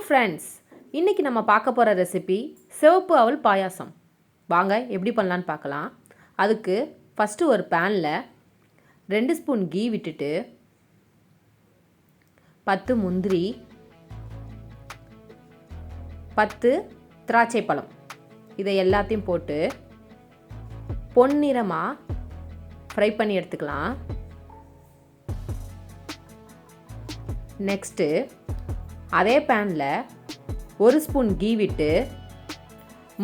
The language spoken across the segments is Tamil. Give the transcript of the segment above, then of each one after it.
ஃப்ரெண்ட்ஸ், இன்றைக்கி நம்ம பார்க்க போகிற ரெசிபி சிவப்பு அவல் பாயாசம். வாங்க எப்படி பண்ணலான்னு பார்க்கலாம். அதுக்கு ஃபஸ்ட்டு ஒரு பேனில் 2 ஸ்பூன் கீ விட்டுட்டு 10 முந்திரி, 10 திராட்சை பழம் இதை எல்லாத்தையும் போட்டு பொன்னிறமாக ஃப்ரை பண்ணி எடுத்துக்கலாம். நெக்ஸ்ட்டு அதே பேனில் 1 ஸ்பூன் கீ விட்டு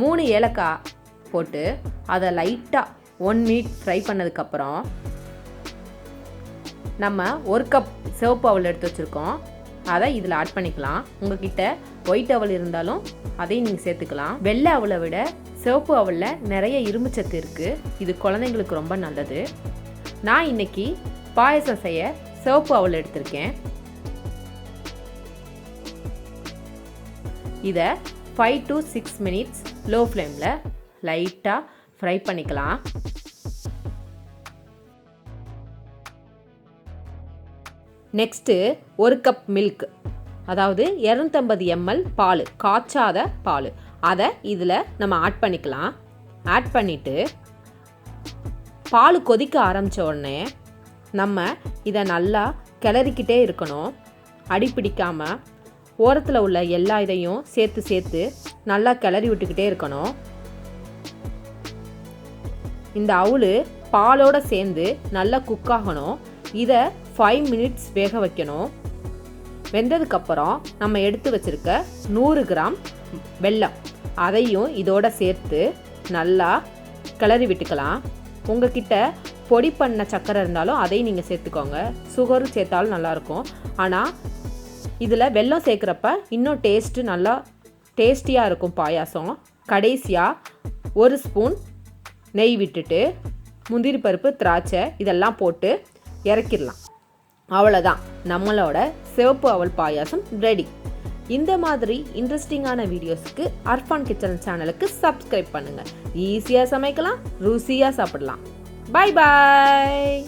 3 ஏலக்காய் போட்டு அதை லைட்டாக 1 மினிட் ஃப்ரை பண்ணதுக்கப்புறம் நம்ம 1 கப் சிவப்பு அவல் எடுத்து வச்சுருக்கோம், அதை இதில் ஆட் பண்ணிக்கலாம். உங்கள்கிட்ட ஒயிட் அவல் இருந்தாலும் அதையும் நீங்கள் சேர்த்துக்கலாம். வெள்ளை அவலை விட சிவப்பு அவலில் நிறைய இரும்பு சத்து இருக்குது. இது குழந்தைங்களுக்கு ரொம்ப நல்லது. நான் இன்றைக்கி பாயசம் செய்ய சிவப்பு அவல் எடுத்திருக்கேன். இதை 5 to 6 மினிட்ஸ் லோ ஃப்ளேமில் லைட்டாக ஃப்ரை பண்ணிக்கலாம். நெக்ஸ்ட்டு 1 கப் மில்க், அதாவது 250 ml பால், காய்ச்சாத பால், அதை இதில் நம்ம ஆட் பண்ணிக்கலாம். ஆட் பண்ணிவிட்டு பால் கொதிக்க ஆரம்பித்த உடனே நம்ம இதை நல்லா கிளறிக்கிட்டே இருக்கணும். அடி பிடிக்காமல் ஓரத்தில் உள்ள எல்லா இதையும் சேர்த்து நல்லா கிளறி விட்டுக்கிட்டே இருக்கணும். இந்த அவுள் பாலோடு சேர்ந்து நல்லா குக் ஆகணும். இதை 5 மினிட்ஸ் வேக வைக்கணும். வெந்ததுக்கப்புறம் நம்ம எடுத்து வச்சுருக்க 100 கிராம் வெல்லம் அதையும் இதோட சேர்த்து நல்லா கிளறி விட்டுக்கலாம். உங்ககிட்ட பொடி பண்ண சக்கரை இருந்தாலும் அதையும் நீங்கள் சேர்த்துக்கோங்க. சுகரும் சேர்த்தாலும் நல்லாயிருக்கும். ஆனால் இதில் வெல்லம் சேர்க்குறப்ப இன்னும் டேஸ்ட்டு நல்லா டேஸ்டியாக இருக்கும் பாயாசம். கடைசியாக 1 ஸ்பூன் நெய் விட்டுட்டு முந்திரி பருப்பு, திராட்சை இதெல்லாம் போட்டு இறக்கிடலாம். அவ்வளோதான், நம்மளோட சிவப்பு அவல் பாயாசம் ரெடி. இந்த மாதிரி இன்ட்ரெஸ்டிங்கான வீடியோஸ்க்கு அர்ஃபான் கிச்சன் சேனலுக்கு சப்ஸ்கிரைப் பண்ணுங்கள். ஈஸியாக சமைக்கலாம், ருசியாக சாப்பிடலாம். Bye bye.